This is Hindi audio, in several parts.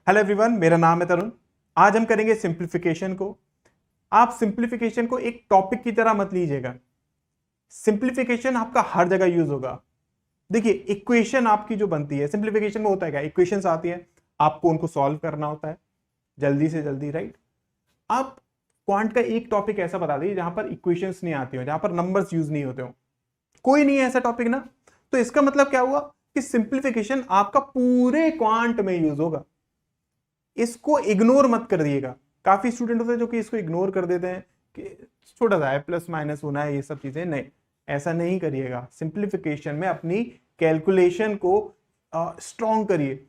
हेलो एवरीवन, मेरा नाम है तरुण। आज हम करेंगे सिंप्लीफिकेशन को। आप सिंप्लीफिकेशन को एक टॉपिक की तरह मत लीजिएगा। सिंप्लीफिकेशन आपका हर जगह यूज होगा। देखिए, इक्वेशन आपकी जो बनती है, सिंप्लीफिकेशन में होता है क्या, इक्वेशंस आती है, आपको उनको सॉल्व करना होता है जल्दी से जल्दी, राइट। आप क्वांट का एक टॉपिक ऐसा बता दीजिए जहां पर इक्वेशंस नहीं आती हो, जहां पर नंबर्स यूज नहीं होते हो। कोई नहीं है ऐसा टॉपिक ना। तो इसका मतलब क्या हुआ कि सिंप्लीफिकेशन आपका पूरे क्वांट में यूज होगा। इसको इग्नोर मत कर दिएगा। काफी स्टूडेंट होते हैं जो कि इसको इग्नोर कर देते हैं कि छोटा सा है, प्लस माइनस होना है, ये सब चीजें। नहीं, ऐसा नहीं करिएगा। सिंप्लीफिकेशन में अपनी कैलकुलेशन को स्ट्रॉन्ग करिए।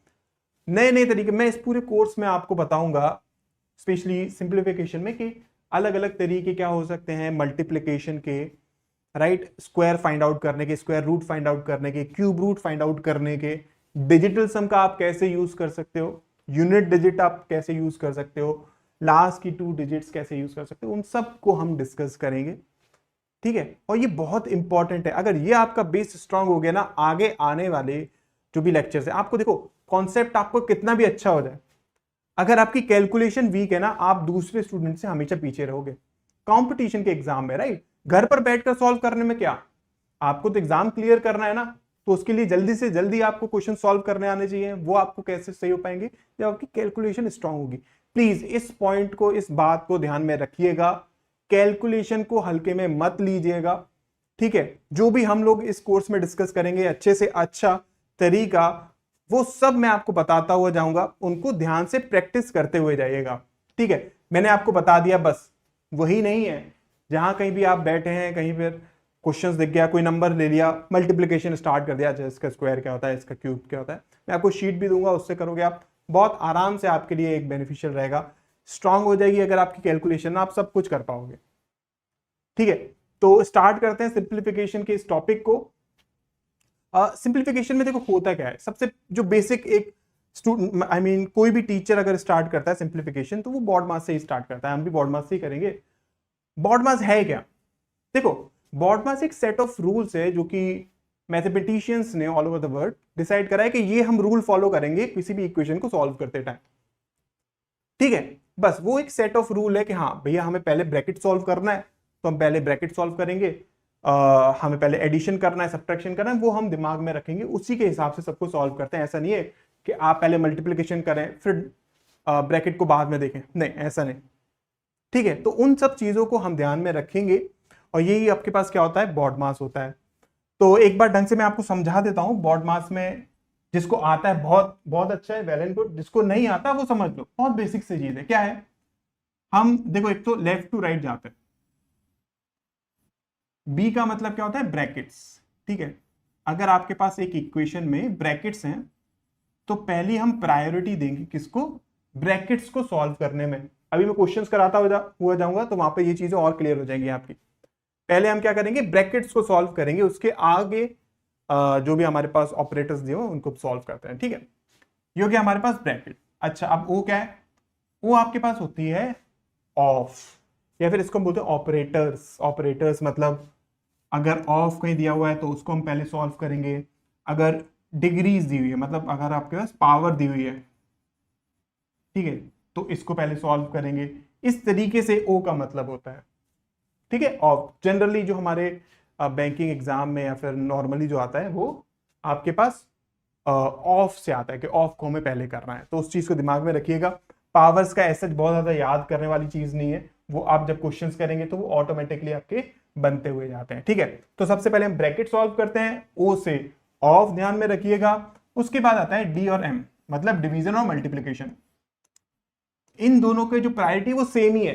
नए नए तरीके मैं इस पूरे कोर्स में आपको बताऊंगा, स्पेशली सिंप्लीफिकेशन में, कि अलग अलग तरीके क्या हो सकते हैं मल्टीप्लीकेशन के, राइट, स्क्वायर फाइंड आउट करने के, स्क्वायर रूट फाइंड आउट करने के, क्यूब रूट फाइंड आउट करने के, डिजिटल सम का आप कैसे यूज कर सकते हो, यूनिट डिजिट आप कैसे यूज कर सकते हो, लास्ट की 2 डिजिट्स कैसे यूज कर सकते हो, उन सब को हम डिस्कस करेंगे। ठीक है, और ये बहुत इंपॉर्टेंट है। अगर ये आपका बेस स्ट्रांग हो गया ना, आगे आने वाले जो भी लेक्चर्स है, आपको देखो, कॉन्सेप्ट आपको कितना भी अच्छा हो जाए, अगर आपकी कैलकुलेशन वीक है ना, आप दूसरे स्टूडेंट से हमेशा पीछे रहोगे कंपटीशन के एग्जाम में, राइट। घर पर बैठकर सॉल्व करने में क्या, आपको तो एग्जाम क्लियर करना है ना, तो उसके लिए जल्दी से जल्दी आपको क्वेश्चन सॉल्व करने आने चाहिए। वो आपको कैसे सही हो पाएंगे, जब आपकी कैलकुलेशन स्ट्रांग होगी। प्लीज इस पॉइंट को, इस बात को ध्यान में रखिएगा। कैलकुलेशन को हल्के में मत लीजिएगा, ठीक है। जो भी हम लोग इस कोर्स में डिस्कस करेंगे, अच्छे से अच्छा तरीका, वो सब मैं आपको बताता हुआ जाऊंगा। उनको ध्यान से प्रैक्टिस करते हुए जाइएगा, ठीक है। मैंने आपको बता दिया, बस वही नहीं है। जहां कहीं भी आप बैठे हैं, कहीं पर क्वेश्चंस दिख गया, कोई नंबर ले लिया, मल्टीप्लिकेशन स्टार्ट कर दिया, अच्छा इसका स्क्वायर क्या होता है, इसका क्यूब क्या होता है, मैं आपको शीट भी दूंगा, उससे करोगे आप, बहुत आराम से आपके लिए एक बेनिफिशियल रहेगा। स्ट्रांग हो जाएगी अगर आपकी कैलकुलेशन, आप सब कुछ कर पाओगे, ठीक है। तो स्टार्ट करते हैं सिंप्लीफिकेशन के इस टॉपिक को। सिंप्लीफिकेशन में देखो होता क्या है, सबसे जो बेसिक एक स्टूडेंट, आई मीन कोई भी टीचर अगर स्टार्ट करता है सिंप्लीफिकेशन, तो वो बॉड मास से ही स्टार्ट करता है। हम भी बॉड मास से ही करेंगे। बॉड मास है क्या, देखो, बॉड मास एक सेट ऑफ रूल्स है जो कि मैथमेटिशियंस ने all over the world decide करा है कि ये हम रूल फॉलो करेंगे किसी भी इक्वेशन को सॉल्व करते टाइम, ठीक है। बस वो एक सेट ऑफ रूल है कि हाँ भैया, हमें पहले ब्रैकेट सॉल्व करना है, तो हम पहले ब्रैकेट सॉल्व करेंगे। हमें पहले एडिशन करना है, सब्ट्रैक्शन करना है, वो हम दिमाग में रखेंगे, उसी के हिसाब से सबको सॉल्व करते हैं। ऐसा नहीं है कि आप पहले मल्टीप्लीकेशन करें फिर ब्रैकेट को बाद में देखें, नहीं, ऐसा नहीं, ठीक है। तो उन सब चीजों को हम ध्यान में रखेंगे, और यही आपके पास क्या होता है, बॉड मास होता है। तो एक बार ढंग से मैं आपको समझा देता हूं। बॉड मास में जिसको आता है बहुत बहुत अच्छा है, वेल एंड गुड। जिसको नहीं आता वो समझ लो, बहुत बेसिक सी चीज है। क्या है, हम देखो, एक तो लेफ्ट टू राइट जाते हैं। बी का मतलब क्या होता है, ब्रैकेट्स, ठीक है। अगर आपके पास एक इक्वेशन में ब्रैकेट्स हैं, तो पहली हम प्रायोरिटी देंगे किसको, ब्रैकेट्स को सॉल्व करने में। अभी मैं क्वेश्चंस कराता हुआ जाऊंगा, तो वहां पे ये चीजें और क्लियर हो जाएंगी आपकी। पहले हम क्या करेंगे, ब्रैकेट्स को सॉल्व करेंगे, उसके आगे जो भी हमारे पास ऑपरेटर्स दिए हो उनको सॉल्व करते हैं, ठीक है। ये हो गया हमारे पास ब्रैकेट। अच्छा, अब वो क्या है, वो आपके पास होती है ऑफ, या फिर इसको हम बोलते हैं ऑपरेटर्स। ऑपरेटर्स मतलब अगर ऑफ कहीं दिया हुआ है तो उसको हम पहले सॉल्व करेंगे। अगर डिग्रीज दी हुई है, मतलब अगर आपके पास पावर दी हुई है, ठीक है, तो इसको पहले सॉल्व करेंगे। इस तरीके से ओ का मतलब होता है, ठीक है। ऑफ जनरली जो हमारे बैंकिंग एग्जाम में या फिर नॉर्मली जो आता है, वो आपके पास ऑफ से आता है कि ऑफ को हमें पहले करना है। तो उस चीज को दिमाग में रखिएगा। पावर्स का ऐसा बहुत ज्यादा याद करने वाली चीज नहीं है, वो आप जब क्वेश्चंस करेंगे तो वो ऑटोमेटिकली आपके बनते हुए जाते हैं, ठीक है। तो सबसे पहले हम ब्रैकेट सॉल्व करते हैं, ओ से ऑफ ध्यान में रखिएगा। उसके बाद आता है डी और एम, मतलब डिवीजन और मल्टीप्लीकेशन। इन दोनों के जो प्रायोरिटी वो सेम ही है,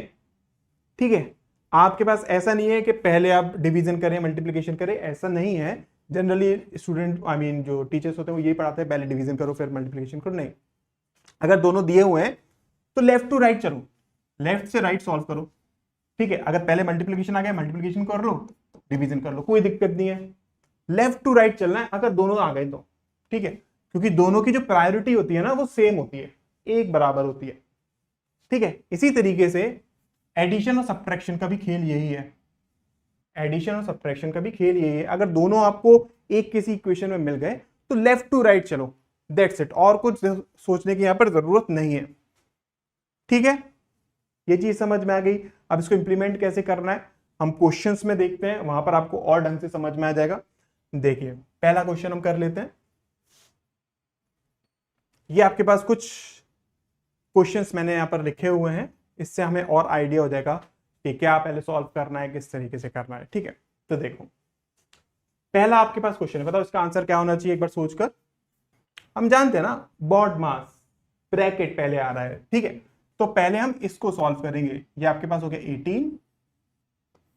ठीक है। आपके पास ऐसा नहीं है कि पहले आप डिवीजन करें मल्टीप्लिकेशन करें, ऐसा नहीं है। जनरली स्टूडेंट, आई मीन जो टीचर्स होते हैं, वो यही पढ़ाते हैं, पहले डिवीजन करो फिर मल्टीप्लिकेशन करो। नहीं, अगर दोनों दिए हुए हैं तो लेफ्ट टू राइट चलो, लेफ्ट से राइट सॉल्व करो, ठीक है। अगर पहले मल्टीप्लिकेशन आ गया, मल्टीप्लिकेशन कर लो, डिवीजन कर लो, कोई दिक्कत नहीं है। लेफ्ट टू राइट चलना है अगर दोनों आ गए तो, ठीक है, क्योंकि दोनों की जो प्रायोरिटी होती है ना, वो सेम होती है, एक बराबर होती है, ठीक है। इसी तरीके से एडिशन और सब्ट्रैक्शन का भी खेल यही है। एडिशन और सब्ट्रैक्शन का भी खेल यही है। अगर दोनों आपको एक किसी इक्वेशन में मिल गए, तो लेफ्ट टू राइट चलो, दैट्स इट, और कुछ सोचने की यहां पर जरूरत नहीं है। ठीक है, ये चीज समझ में आ गई। अब इसको इंप्लीमेंट कैसे करना है हम क्वेश्चंस में देखते हैं, वहां पर आपको और ढंग से समझ में आ जाएगा। देखिए पहला क्वेश्चन हम कर लेते हैं। ये आपके पास कुछ क्वेश्चंस मैंने यहां पर लिखे हुए हैं, इससे हमें और आइडिया हो जाएगा कि क्या पहले सॉल्व करना है, किस तरीके से करना है। ठीक है, तो देखो पहला आपके पास क्वेश्चन है, बताओ इसका आंसर क्या होना चाहिए एक बार सोचकर। हम जानते हैं ना बॉड मास ब्रैकेट पहले आ रहा है। ठीक है, तो पहले हम इसको सॉल्व करेंगे। ये आपके पास हो गया 18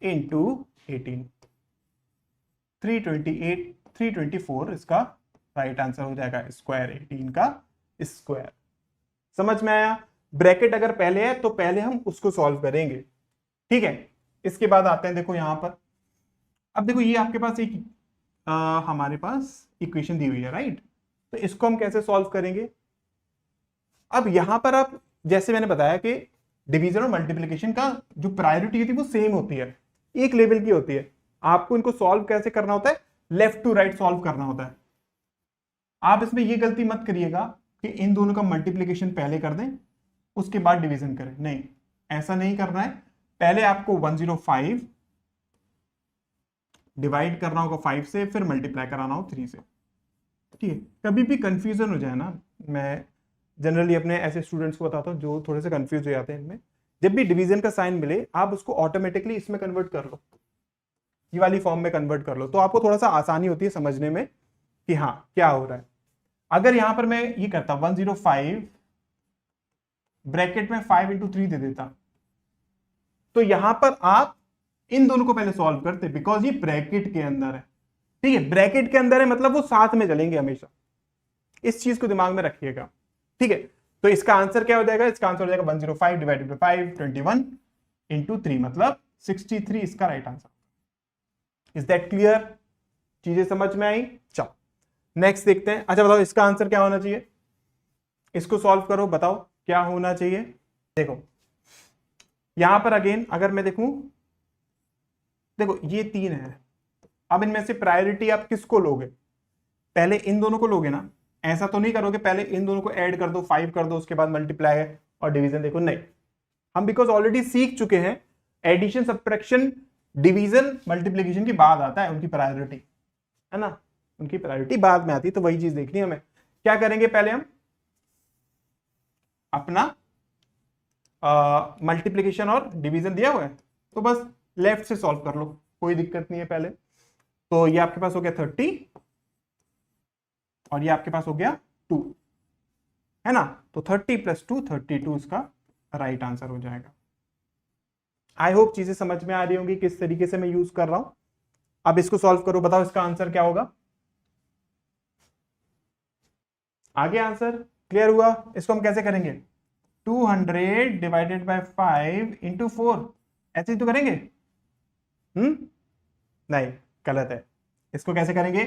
इंटू 18, 328, 324 इसका राइट आंसर हो जाएगा। स्क्वायर 18 का स्क्वायर, समझ में आया। ब्रैकेट अगर पहले है तो पहले हम उसको सॉल्व करेंगे। ठीक है, इसके बाद आते हैं देखो यहां पर। अब देखो ये आपके पास एक हमारे पास इक्वेशन दी हुई है, राइट। तो इसको हम कैसे सॉल्व करेंगे। अब यहां पर आप जैसे मैंने बताया कि डिवीजन और मल्टीप्लिकेशन का जो प्रायोरिटी होती है वो सेम होती है, एक लेवल की होती है। आपको इनको सॉल्व कैसे करना होता है, लेफ्ट टू राइट सॉल्व करना होता है। आप इसमें ये गलती मत करिएगा कि इन दोनों का मल्टीप्लिकेशन पहले कर दें उसके बाद डिवीजन करें, नहीं, ऐसा नहीं करना है। पहले आपको 105 डिवाइड करना होगा 5 से, फिर मल्टीप्लाई कराना हो 3 से। ठीक है, कभी भी कंफ्यूजन हो जाए ना, मैं जनरली अपने ऐसे स्टूडेंट्स को बताता हूँ जो थोड़े से कंफ्यूज हो जाते हैं इनमें, जब भी डिवीजन का साइन मिले आप उसको ऑटोमेटिकली इसमें कन्वर्ट कर लो, ये वाली फॉर्म में कन्वर्ट कर लो, तो आपको थोड़ा सा आसानी होती है समझने में कि हाँ क्या हो रहा है। अगर यहां पर मैं ये करता 105 ब्रैकेट में 5 इंटू 3 दे देता, तो यहां पर आप इन दोनों को पहले सॉल्व करते, बिकॉज ये ब्रैकेट के अंदर है। ठीक है, ब्रैकेट के अंदर है मतलब वो साथ में चलेंगे हमेशा, इस चीज को दिमाग में रखिएगा। ठीक है, तो इसका आंसर क्या हो जाएगा, इसका आंसर हो जाएगा 105 डिवाइडेड बाय 5, 21 इंटू 3 मतलब 63 इसका right answer. Is that clear, चीजें समझ में आई। चलो नेक्स्ट देखते हैं। अच्छा बताओ इसका आंसर क्या होना चाहिए, इसको सॉल्व करो, बताओ क्या होना चाहिए। देखो यहां पर अगेन अगर मैं देखूं, देखो ये 3 है, अब इनमें से प्रायोरिटी आप किसको लोगे, पहले इन दोनों को लोगे ना, ऐसा तो नहीं करोगे पहले इन दोनों को ऐड कर दो 5 कर दो उसके बाद मल्टीप्लाई और डिवीजन, देखो नहीं, हम बिकॉज ऑलरेडी सीख चुके हैं एडिशन सब्ट्रैक्शन डिवीजन मल्टीप्लिकेशन के बाद आता है, उनकी प्रायोरिटी है ना, उनकी प्रायोरिटी बाद में आती है, तो वही चीज देखनी है हमें। क्या करेंगे पहले हम अपना मल्टीप्लिकेशन और डिवीजन दिया हुआ है तो बस लेफ्ट से सॉल्व कर लो, कोई दिक्कत नहीं है। पहले तो ये आपके पास हो गया 30 और ये आपके पास हो गया 2, है ना, तो 30 + 2 32 इसका राइट आंसर हो जाएगा। आई होप चीजें समझ में आ रही होंगी किस तरीके से मैं यूज कर रहा हूं। अब इसको सॉल्व करो, बताओ इसका आंसर क्या होगा। आगे आंसर क्लियर हुआ। इसको हम कैसे करेंगे, 200 डिवाइडेड बाय 5 इंटू 4, ऐसे ही तो करेंगे। नहीं, गलत है। इसको कैसे करेंगे,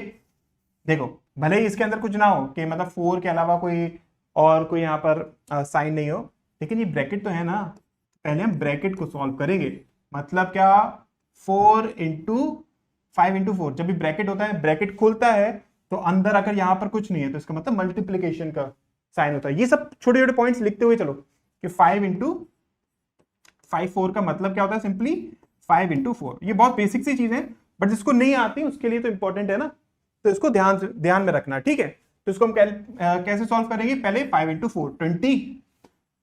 देखो भले ही इसके अंदर कुछ ना हो कि मतलब 4 के अलावा कोई और कोई यहाँ पर साइन नहीं हो, लेकिन ये ब्रैकेट तो है ना, पहले हम ब्रैकेट को सॉल्व करेंगे। मतलब क्या, 4 इंटू 5 इंटू 4, जब भी ब्रैकेट होता है ब्रैकेट खुलता है तो अंदर अगर यहाँ पर कुछ नहीं है तो इसका मतलब मल्टीप्लीकेशन का साइन होता है। ये सब छोटे छोटे पॉइंट्स लिखते हुए चलो कि 5 इंटू 5 4 का मतलब क्या होता है, सिंपली 5 इंटू 4। ये बहुत बेसिक सी चीज है, बट जिसको नहीं आती उसके लिए तो इंपॉर्टेंट है ना, तो इसको ध्यान में रखना। ठीक है, तो इसको हम कैसे सॉल्व करेंगे, पहले 5 इंटू 4 20,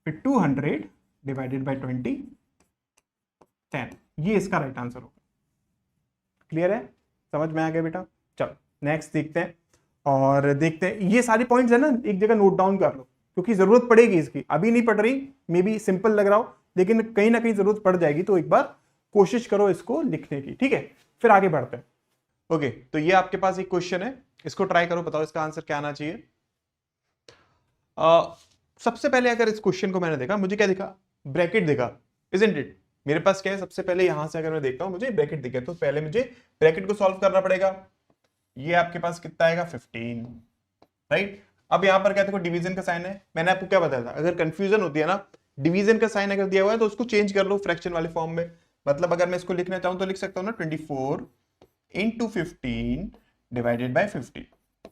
फिर 200 डिवाइडेड बाई 20 10, ये इसका राइट आंसर होगा। क्लियर है, समझ में आ गया बेटा। चलो नेक्स्ट देखते हैं, और देखते हैं ये सारी पॉइंट्स है ना एक जगह नोट डाउन कर लो, क्योंकि जरूरत पड़ेगी इसकी, अभी नहीं पड़ रही, मे बी सिंपल लग रहा हो लेकिन कहीं ना कहीं जरूरत पड़ जाएगी, तो एक बार कोशिश करो इसको लिखने की। ठीक है, फिर आगे बढ़ते हैं। ओके, तो ये आपके पास एक क्वेश्चन है, इसको ट्राई करो, बताओ इसका आंसर क्या आना चाहिए। सबसे पहले अगर इस क्वेश्चन को मैंने देखा, मुझे क्या दिखा, ब्रैकेट दिखा, इजंट इट। मेरे पास क्या है, सबसे पहले यहां से अगर मैं देखता हूं मुझे ब्रैकेट दिखे, तो पहले मुझे ब्रैकेट को सॉल्व करना पड़ेगा। ये आपके पास कितना आएगा, 15, राइट। अब यहां पर क्या देखो डिवीजन का साइन है, मैंने आपको क्या बताया था, अगर कंफ्यूजन होती है ना, डिवीजन का साइन अगर दिया हुआ है तो उसको चेंज कर लो फ्रैक्शन वाले फॉर्म में। मतलब अगर मैं इसको लिखना चाहूं तो लिख सकता हूं ना 24 इंटू 15 डिवाइडेड बाई 50।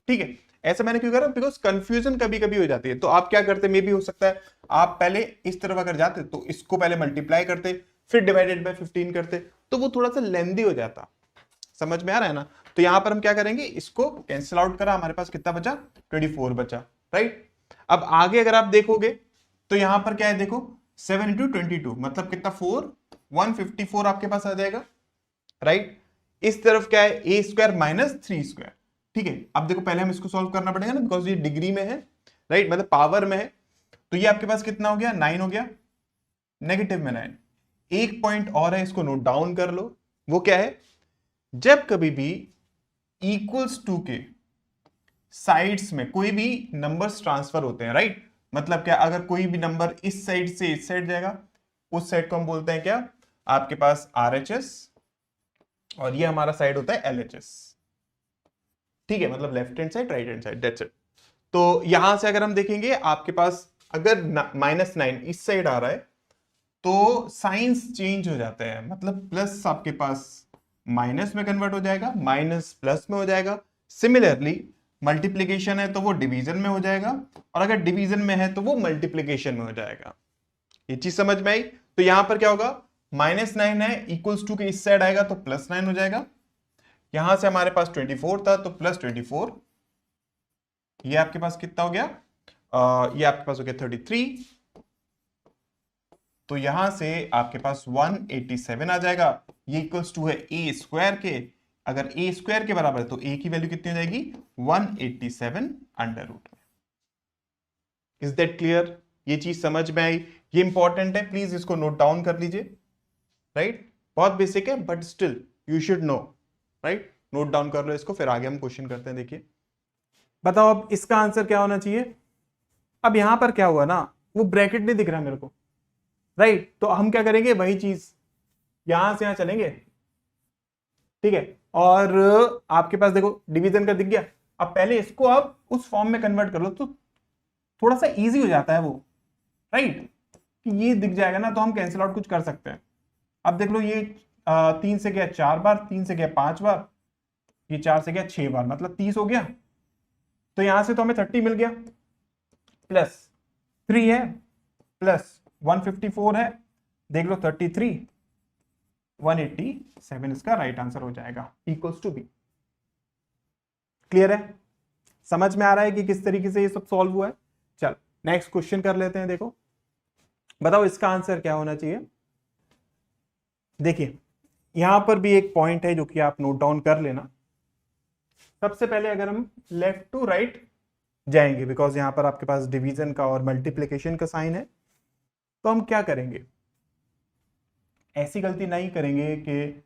ठीक है, ऐसा मैंने क्यों करा, बिकॉज कंफ्यूजन कभी कभी हो जाती है। तो आप क्या करते, मे भी हो सकता है आप पहले इस तरफ अगर जाते तो इसको पहले मल्टीप्लाई करते, फिर डिवाइडेड बाय 15 करते, तो वो थोड़ा सा लेंदी हो जाता। समझ में आ रहा है ना? तो यहां पर हम क्या करेंगे, इसको कैंसिल आउट करा, हमारे पास कितना बचा, 24 बचा, राइट। अब आगे अगर आप देखोगे तो यहां पर क्या है, देखो 7 इंटू 22 मतलब कितना, 154 आपके पास आ जाएगा, राइट। इस तरफ क्या है, ए स्क्वायर माइनस 3 स्क्वायर, ठीक है। अब देखो पहले हम इसको सॉल्व करना पड़ेगा ना, बिकॉज ये डिग्री में है, राइट, मतलब पावर में है। तो ये आपके पास कितना हो गया, 9 हो गया, नेगेटिव में 9। एक पॉइंट और है, इसको नोट डाउन कर लो। वो क्या है, जब कभी भी इक्वल्स टू के साइड्स में कोई भी नंबर्स ट्रांसफर होते हैं, राइट, मतलब क्या, अगर कोई भी नंबर इस साइड से इस साइड जाएगा, उस साइड को हम बोलते हैं क्या, आपके पास RHS, और ये हमारा साइड होता है LHS, ठीक है, मतलब left hand side, right hand side, that's it. तो यहां से अगर हम देखेंगे, आपके पास अगर -9 इस साइड आ रहा है तो साइंस चेंज हो जाते हैं, मतलब प्लस आपके पास माइनस में कन्वर्ट हो जाएगा, माइनस प्लस में हो जाएगा। सिमिलरली मल्टीप्लीकेशन है तो वो डिवीजन में हो जाएगा, और अगर डिवीजन में है तो वो मल्टीप्लीकेशन में हो जाएगा। ये चीज समझ में आई? तो यहां पर क्या होगा, -9 है, इक्वल्स टू के इस साइड आएगा तो +9 हो जाएगा। यहां से हमारे पास 24 था तो +24, ये आपके पास कितना हो गया, ये आपके पास हो गया 33। तो यहां से आपके पास 187 आ जाएगा। ये इक्वल्स टू है ए स्क्वायर के, अगर ए स्क्वायर के बराबर है तो ए की वैल्यू कितनी हो जाएगी, 187 अंडर रूट में। Is that clear? ये चीज समझ में आई? ये इंपॉर्टेंट है, प्लीज इसको नोट डाउन कर लीजिए, राइट। बहुत बेसिक है but still you should no, right. Note down कर लो इसको, फिर आगे हम क्वेश्चन करते हैं। देखिए बताओ अब इसका आंसर क्या होना चाहिए। अब यहां पर क्या हुआ ना, वो ब्रैकेट नहीं दिख रहा मेरे को, राइट। तो हम क्या करेंगे, वही चीज यहां से यहां चलेंगे, ठीक है। और आपके पास देखो डिवीजन का दिख गया। अब पहले इसको आप उस फॉर्म में कन्वर्ट कर लो तो थोड़ा सा इजी हो जाता है वो, राइट, कि ये दिख जाएगा ना तो हम कैंसिल आउट कुछ कर सकते हैं। अब देख लो ये 3 से गया 4 बार, 3 से गया 5 बार, ये 4 से गया 6 बार, मतलब 30 हो गया। तो यहां से तो हमें 30 मिल गया, प्लस 3 है, प्लस 154 है, देख लो 33, 187 इसका राइट आंसर हो जाएगा, इक्वल्स टू बी। क्लियर है? समझ में आ रहा है कि किस तरीके से ये सब सॉल्व हुआ है? चल नेक्स्ट क्वेश्चन कर लेते हैं। देखो बताओ इसका आंसर क्या होना चाहिए। देखिए यहां पर भी एक पॉइंट है जो कि आप नोट डाउन कर लेना। सबसे पहले अगर हम लेफ्ट टू राइट जाएंगे, बिकॉज यहां पर आपके पास डिवीजन का और मल्टीप्लिकेशन का साइन है, तो हम क्या करेंगे, ऐसी गलती नहीं करेंगे कि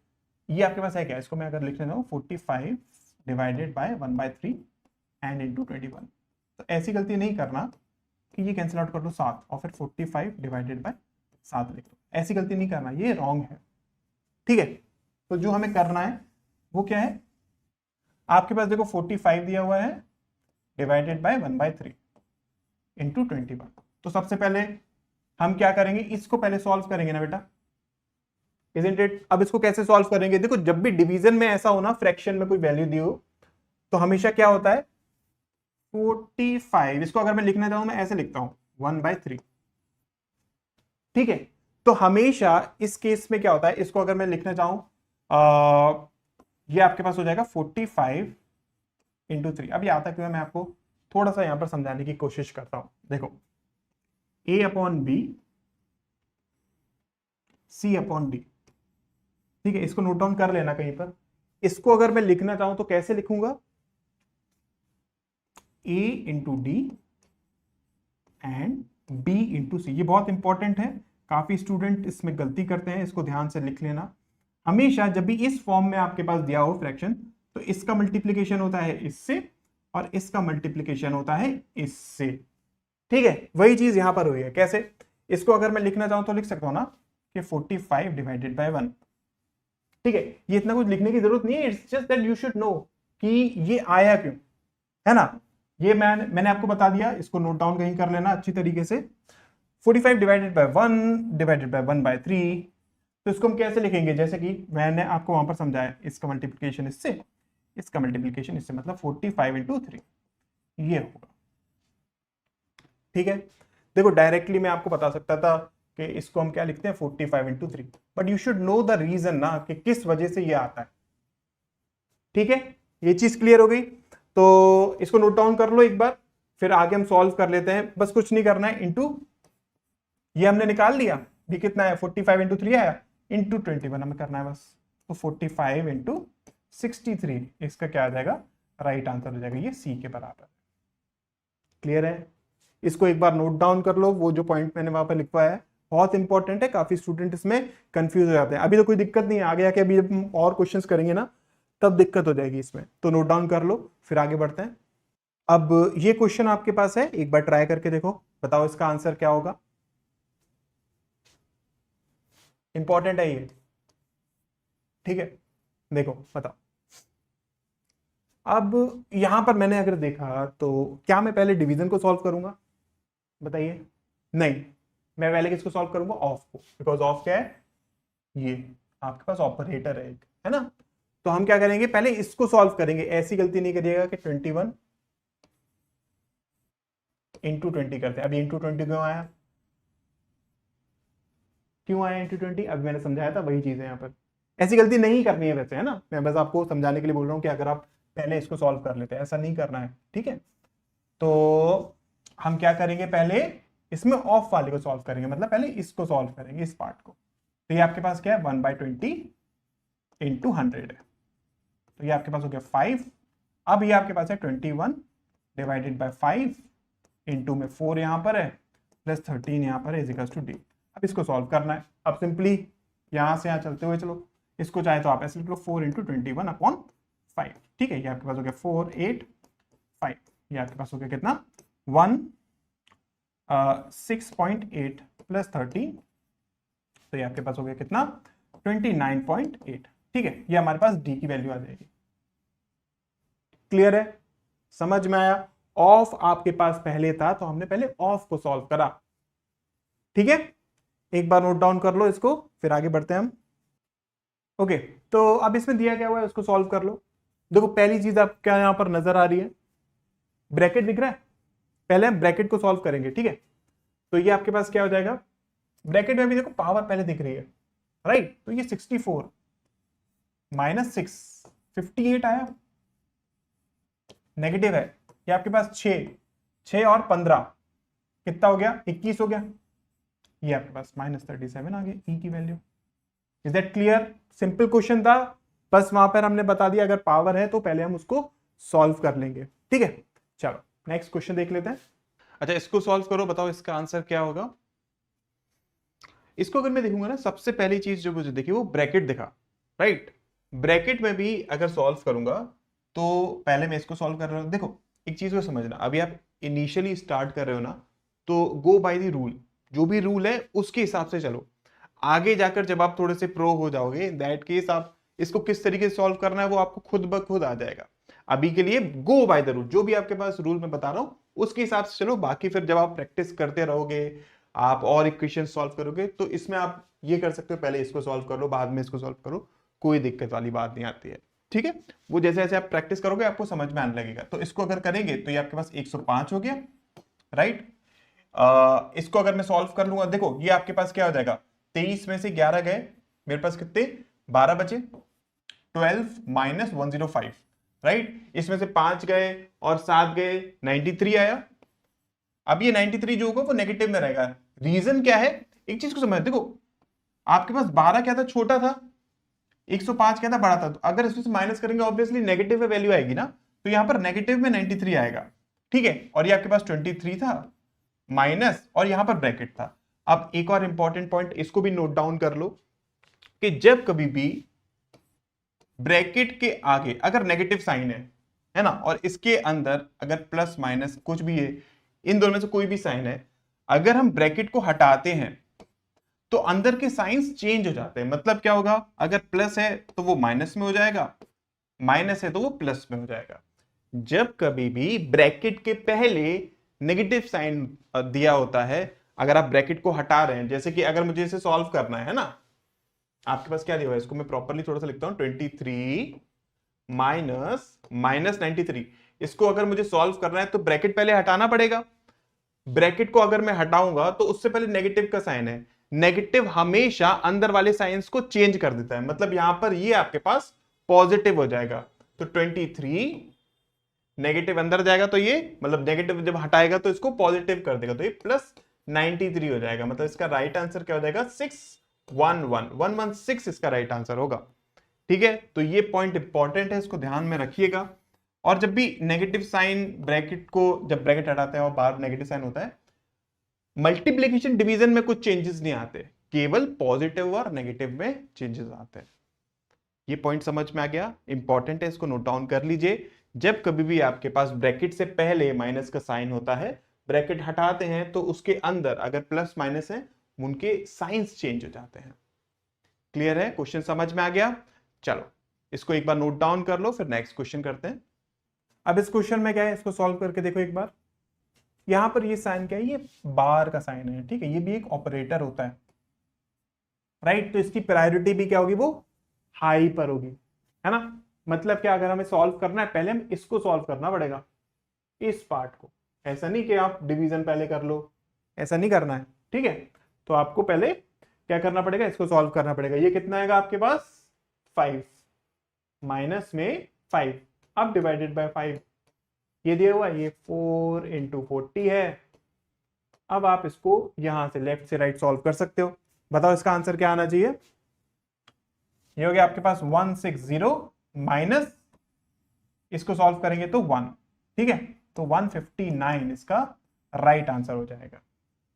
ये आपके पास है क्या, इसको मैं अगर लिखना चाहूँ 45 डिवाइडेड बाय 1/3 एंड इंटू 21, तो ऐसी गलती नहीं करना कि ये कैंसिल आउट कर लो 7 और फिर 45 डिवाइडेड बाय 7 लिख लो, ऐसी गलती नहीं करना, ये रॉन्ग है, ठीक है। तो जो हमें करना है वो क्या है, आपके पास देखो 45 दिया हुआ है डिवाइडेड बाय 1/3 इंटू 21। तो सबसे पहले हम क्या करेंगे, इसको पहले सॉल्व करेंगे ना बेटा, इजंट इट। अब इसको कैसे सॉल्व करेंगे, देखो जब भी डिवीजन में ऐसा हो ना, फ्रैक्शन में कोई वैल्यू दी हो, तो हमेशा क्या होता है 45, इसको अगर मैं लिखना चाहूं मैं ऐसे लिखता हूं 1/3, ठीक है। तो हमेशा इस केस में क्या होता है, इसको अगर मैं लिखना चाहूं ये आपके पास हो जाएगा 45 इंटू 3। अब ये आता क्यों है, मैं आपको थोड़ा सा यहां पर समझाने की कोशिश करता हूं। देखो A/B C/D, ठीक है, इसको नोट डाउन कर लेना कहीं पर। इसको अगर मैं लिखना चाहूं तो कैसे लिखूंगा, A into D and B into C. ये बहुत इंपॉर्टेंट है, काफी स्टूडेंट इसमें गलती करते हैं, इसको ध्यान से लिख लेना। हमेशा जब भी इस फॉर्म में आपके पास दिया हो फ्रैक्शन, तो इसका मल्टीप्लीकेशन होता है इससे और इसका मल्टीप्लीकेशन होता है इससे, ठीक है। वही चीज यहां पर हुई है। कैसे, इसको अगर मैं लिखना चाहूं तो लिख सकता हूं ना कि 45 डिवाइडेड बाय 1, ठीक है। ये इतना कुछ लिखने की जरूरत नहीं है, it's just that you should no कि ये आया क्यों, है ना। ये मैंने आपको बता दिया, इसको नोट डाउन कहीं कर लेना अच्छी तरीके से। 45 डिवाइडेड बाय 1 डिवाइडेड बाय 1/3, तो इसको हम कैसे लिखेंगे, जैसे कि मैंने आपको वहां पर समझाया, इसका मल्टीप्लिकेशन इससे, इसका मल्टीप्लिकेशन इससे, मतलब 45 इंटू 3। ये होगा। ठीक है, देखो डायरेक्टली मैं आपको बता सकता था कि इसको हम क्या लिखते हैं 45 into 3, but you should know the reason ना कि किस वजह से ये आता है। ठीक है, ये चीज क्लियर हो गई, तो इसको नोट डाउन कर लो एक बार, फिर आगे हम सॉल्व कर लेते हैं। बस कुछ नहीं करना है, इंटू ये हमने निकाल लिया, भी कितना है 45 इंटू 3 आया, इंटू 21 हमें करना है बस। तो 45 इंटू 63, इसका क्या आ जाएगा, राइट आंसर हो जाएगा ये सी के बराबर। क्लियर है, इसको एक बार नोट डाउन कर लो, वो जो पॉइंट मैंने वहां पर लिखवाया है बहुत इंपॉर्टेंट है, काफी स्टूडेंट इसमें कंफ्यूज हो जाते हैं। अभी तो कोई दिक्कत नहीं है, आगे आके अभी जब हम और क्वेश्चंस करेंगे ना तब दिक्कत हो जाएगी इसमें, तो नोट डाउन कर लो फिर आगे बढ़ते हैं। अब ये क्वेश्चन आपके पास है, एक बार ट्राई करके देखो, बताओ इसका आंसर क्या होगा। इंपॉर्टेंट है ये, ठीक है, देखो बताओ। अब यहां पर मैंने अगर देखा तो क्या मैं पहले डिवीजन को सॉल्व करूंगा, बताइए। नहीं, मैं पहले किसको सॉल्व करूंगा, ऑफ को, बिकॉज ऑफ क्या है, ये आपके पास ऑपरेटर है एक, है ना। तो हम क्या करेंगे, पहले इसको सॉल्व करेंगे, ऐसी गलती नहीं करिएगा कि 21 इंटू 20 करते हैं। अभी इंटू 20 क्यों आया, क्यों आया इंटू 20, अभी मैंने समझाया था वही चीज है यहाँ पर। ऐसी गलती नहीं करनी है वैसे, है ना, मैं बस आपको समझाने के लिए बोल रहा हूँ कि अगर आप पहले इसको सॉल्व कर लेते हैं, ऐसा नहीं करना है, ठीक है। तो हम क्या करेंगे, पहले इसमें ऑफ वाले को सॉल्व करेंगे, मतलब पहले इसको सॉल्व करेंगे, इस पार्ट को। तो ये आपके पास क्या है, 1/20 इंटू 100 है, तो ये आपके पास हो गया 5। अब ये आपके पास है 21 डिवाइडेड बाय 5 इंटू में 4 यहां पर है, प्लस 13 यहां पर है, इज इक्वल्स टू डी। अब इसको सॉल्व करना है, अब सिंपली यहां से यहां चलते हुए चलो, इसको चाहे तो आप ऐसे लिख लो 4 इंटू 21/5, ठीक है। ये आपके पास हो गया 4 8 5, ये आपके पास हो गया कितना 6.8 प्लस 13, तो ये आपके पास हो गया कितना 29.8, ठीक है। ये हमारे पास डी की वैल्यू आ जाएगी। क्लियर है, समझ में आया। ऑफ आपके पास पहले था तो हमने पहले ऑफ को सॉल्व करा, ठीक है। एक बार नोट डाउन कर लो इसको, फिर आगे बढ़ते हैं हम। ओके, तो अब इसमें दिया क्या हुआ है उसको सॉल्व कर लो। देखो पहली चीज आप क्या यहां पर नजर आ रही है, ब्रैकेट दिख रहा है, पहले हम ब्रैकेट को सॉल्व करेंगे, ठीक है। तो ये आपके पास क्या हो जाएगा, ब्रैकेट में भी देखो पावर पहले दिख रही है, राइट। तो ये 64 माइनस 6 58 आया, नेगेटिव है। ये आपके पास 6 और 15 कितना हो गया, 21 हो गया। ये आपके पास -37 आ गया ई की value. Is that clear, simple question था, बस वहां पर हमने बता दिया अगर पावर है तो पहले हम उसको सॉल्व कर लेंगे, ठीक है। चलो नेक्स्ट क्वेश्चन देख लेते हैं। अच्छा इसको सॉल्व करो, बताओ इसका आंसर क्या होगा। इसको अगर मैं देखूंगा ना, सबसे पहली चीज जो मुझे देखी वो ब्रैकेट दिखा, राइट। ब्रैकेट में भी अगर सॉल्व करूंगा तो पहले मैं इसको सॉल्व कर रहा हूं। देखो एक चीज को समझना, अभी आप इनिशियली स्टार्ट कर रहे हो ना, तो गो बाय द रूल, जो भी रूल है उसके हिसाब से चलो। आगे जाकर जब आप थोड़े से प्रो हो जाओगे, दैट केस आप इसको किस तरीके से सॉल्व करना है वो आपको खुद ब खुद आ जाएगा। अभी के लिए गो बाय द रूल, जो भी आपके पास रूल मैं बता रहा हूं उसके हिसाब से चलो। बाकी फिर जब आप प्रैक्टिस करते रहोगे, आप और इक्वेशन सॉल्व करोगे, तो इसमें आप ये कर सकते हो, पहले इसको सॉल्व कर लो बाद में इसको सॉल्व करो, कोई दिक्कत वाली बात नहीं आती है, ठीक है। वो जैसे जैसे आप प्रैक्टिस करोगे आपको समझ में आने लगेगा। तो इसको अगर करेंगे तो ये आपके पास 105 हो गया, राइट। इसको अगर मैं सॉल्व कर लूंगा, देखो ये आपके पास क्या हो जाएगा, 23 में से 11 गए, मेरे पास कितने 12 बचे, 12 माइनस 105, राइट। इसमें से 5 गए और 7 गए, 93 आया। अब ये 93 जो होगा वो नेगेटिव में रहेगा। रीजन क्या है, एक चीज को समझ, देखो आपके पास 12 क्या था, छोटा था, 105 क्या था, बड़ा था। तो अगर इसमें से माइनस करेंगे ऑब्वियसली नेगेटिव में वैल्यू आएगी ना, तो यहां पर नेगेटिव में 93 आएगा, ठीक है। और ये आपके पास 23 था माइनस, और यहां पर ब्रैकेट था। अब एक और इंपॉर्टेंट पॉइंट, इसको भी नोट डाउन कर लो कि जब कभी भी ब्रैकेट के आगे अगर नेगेटिव साइन है ना, और इसके अंदर अगर प्लस माइनस कुछ भी है, इन दोनों में से कोई भी साइन है, अगर हम ब्रैकेट को हटाते हैं तो अंदर के साइंस चेंज हो जाते हैं। मतलब क्या होगा, अगर प्लस है तो वो माइनस में हो जाएगा, माइनस है तो वो प्लस में हो जाएगा। जब कभी भी ब्रैकेट के पहले नेगेटिव साइन दिया होता है, अगर आप ब्रैकेट को हटा रहे हैं, जैसे कि अगर मुझे इसे सॉल्व करना है ना, आपके पास क्या दिया हुआ है, इसको मैं प्रॉपर्ली थोड़ा सा लिखता हूं, 23 माइनस -93। इसको अगर मुझे सॉल्व करना है तो ब्रैकेट पहले हटाना पड़ेगा। ब्रैकेट को अगर मैं हटाऊंगा तो उससे पहले नेगेटिव का साइन है, नेगेटिव हमेशा अंदर वाले साइंस को चेंज कर देता है, मतलब यहां पर ये आपके पास पॉजिटिव हो जाएगा। तो 23 नेगेटिव अंदर जाएगा तो ये मतलब नेगेटिव जब हटाएगा तो इसको पॉजिटिव कर देगा, तो ये प्लस 93 हो जाएगा। मतलब इसका राइट आंसर क्या हो जाएगा 611 इसका राइट आंसर होगा। ठीक है, तो ये पॉइंट इंपॉर्टेंट है, इसको ध्यान में रखिएगा। और जब भी नेगेटिव साइन ब्रैकेट को जब ब्रैकेट हटाते हैं और बाहर नेगेटिव साइन होता है, मल्टीप्लिकेशन डिवीजन में कुछ चेंजेस नहीं आते, केवल पॉजिटिव और नेगेटिव में चेंजेस आते हैं। ये पॉइंट समझ में आ गया, इंपॉर्टेंट है, इसको नोट डाउन कर लीजिए। जब कभी भी आपके पास ब्रैकेट से पहले माइनस का साइन होता है, ब्रैकेट हटाते हैं तो उसके अंदर अगर प्लस माइनस है उनके साइंस चेंज हो जाते हैं। क्लियर है, क्वेश्चन समझ में आ गया? चलो इसको एक बार नोट डाउन कर लो, फिर नेक्स्ट क्वेश्चन करते हैं। अब इस क्वेश्चन में क्या है, इसको सॉल्व करके देखो एक बार। यहां पर ये साइन क्या है, ये बार का साइन है, ठीक है, ये भी एक ऑपरेटर होता है, राइट। तो इसकी प्रायोरिटी भी क्या होगी, वो हाई पर होगी, है ना। मतलब क्या, अगर हमें सॉल्व करना है पहले हम इसको सॉल्व करना पड़ेगा, इस पार्ट को। ऐसा नहीं कि आप डिवीजन पहले कर लो, ऐसा नहीं करना है, ठीक है। तो आपको पहले क्या करना पड़ेगा, इसको सॉल्व करना पड़ेगा। ये कितना आएगा आपके पास 5 माइनस में 5, अब डिवाइडेड बाय 5, ये दिया हुआ ये 4 इंटू 40 है। अब आप इसको यहां से लेफ्ट से राइट सॉल्व कर सकते हो। बताओ इसका आंसर क्या आना चाहिए। ये हो गया आपके पास 160 माइनस, इसको सॉल्व करेंगे तो 1, ठीक है, तो 159 इसका राइट आंसर हो जाएगा।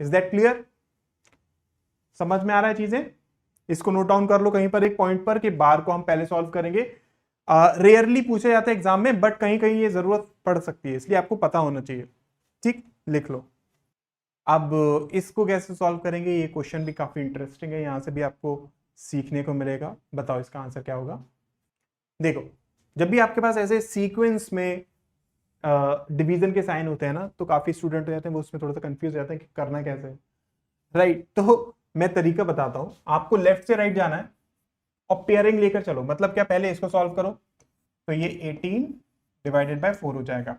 Is that clear? समझ में आ रहा है चीजें? इसको नोट डाउन कर लो कहीं पर एक पॉइंट पर कि बार को हम पहले सॉल्व करेंगे। रेयरली पूछे जाते हैं एग्जाम में, बट कहीं कहीं ये जरूरत पड़ सकती है, इसलिए आपको पता होना चाहिए। ठीक, लिख लो। अब इसको कैसे सॉल्व करेंगे, ये क्वेश्चन भी काफी इंटरेस्टिंग है, यहां से भी आपको सीखने को मिलेगा। बताओ इसका आंसर क्या होगा। देखो, जब भी आपके पास ऐसे सीक्वेंस में डिवीजन के साइन होते हैं ना, तो काफी स्टूडेंट हो जाते हैं वो उसमें थोड़ा सा कंफ्यूज हो जाते हैं कि करना कैसे है, राइट। तो मैं तरीका बताता हूं, आपको लेफ्ट से राइट जाना है और पेयरिंग लेकर चलो। मतलब क्या, पहले इसको सॉल्व करो तो ये 18 डिवाइडेड बाय 4 हो जाएगा,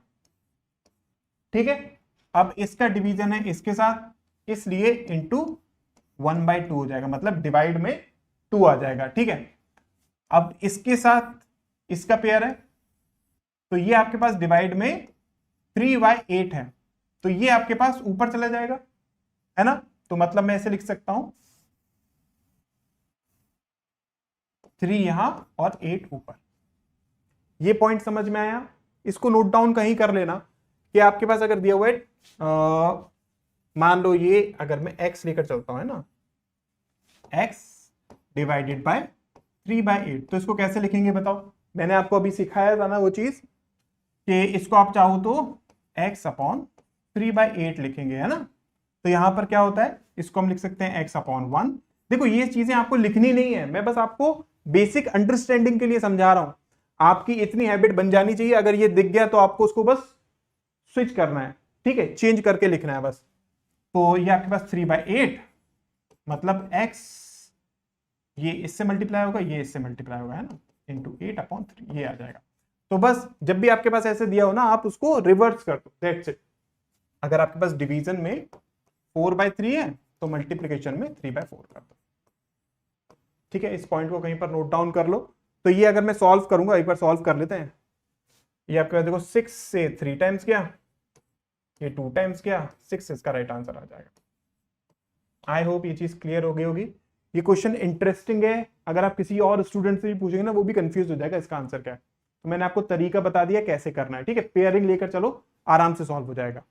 ठीक है। अब इसका डिवीजन है इसके साथ, इसलिए इंटू 1/2 हो जाएगा, मतलब डिवाइड में 2 आ जाएगा, ठीक है। अब इसके साथ इसका पेयर है, तो ये आपके पास डिवाइड में 3/8 है, तो ये आपके पास ऊपर चला जाएगा, है ना। तो मतलब मैं ऐसे लिख सकता हूं 3 यहां और 8 ऊपर। ये पॉइंट समझ में आया? इसको नोट डाउन कहीं कर लेना कि आपके पास अगर दिया हुआ है, मान लो ये अगर मैं x लेकर चलता हूं, है ना, x डिवाइडेड बाय 3/8, तो इसको कैसे लिखेंगे बताओ। मैंने आपको अभी सिखाया था ना वो चीज कि इसको आप चाहो तो x अपॉन 3/8 लिखेंगे, है ना। तो यहां पर क्या होता है, इसको हम लिख सकते हैं x अपॉन 1। देखो ये चीजें आपको लिखनी नहीं है, मैं बस आपको बेसिक अंडरस्टैंडिंग के लिए समझा रहा हूं। आपकी इतनी हैबिट बन जानी चाहिए, अगर ये दिख गया तो आपको उसको बस स्विच करना है, ठीक है, चेंज करके लिखना है बस। तो ये आपके पास 3/8 मतलब x ये इससे मल्टीप्लाई होगा, ये इससे मल्टीप्लाई होगा, है ना, इंटू 8/3 ये आ जाएगा। तो बस जब भी आपके पास ऐसे दिया हो ना, आप उसको रिवर्स कर दो, दैट्स इट। अगर आपके पास डिवीजन में 4/3 है तो मल्टीप्लीकेशन में 3/4 कर दो, ठीक है। इस पॉइंट को कहीं पर नोट डाउन कर लो। तो ये अगर मैं सॉल्व करूंगा, एक बार सॉल्व कर लेते हैं। ये आपके पास देखो 6 से 3 टाइम्स गया, ये 2 टाइम्स गया, 6 इसका राइट आंसर आ जाएगा। आई होप ये चीज क्लियर हो गई होगी। ये क्वेश्चन इंटरेस्टिंग है, अगर आप किसी और स्टूडेंट से भी पूछेंगे ना, वो भी कंफ्यूज हो जाएगा इसका आंसर क्या है। तो मैंने आपको तरीका बता दिया कैसे करना है, ठीक है। पेयरिंग लेकर चलो, आराम से सॉल्व हो जाएगा।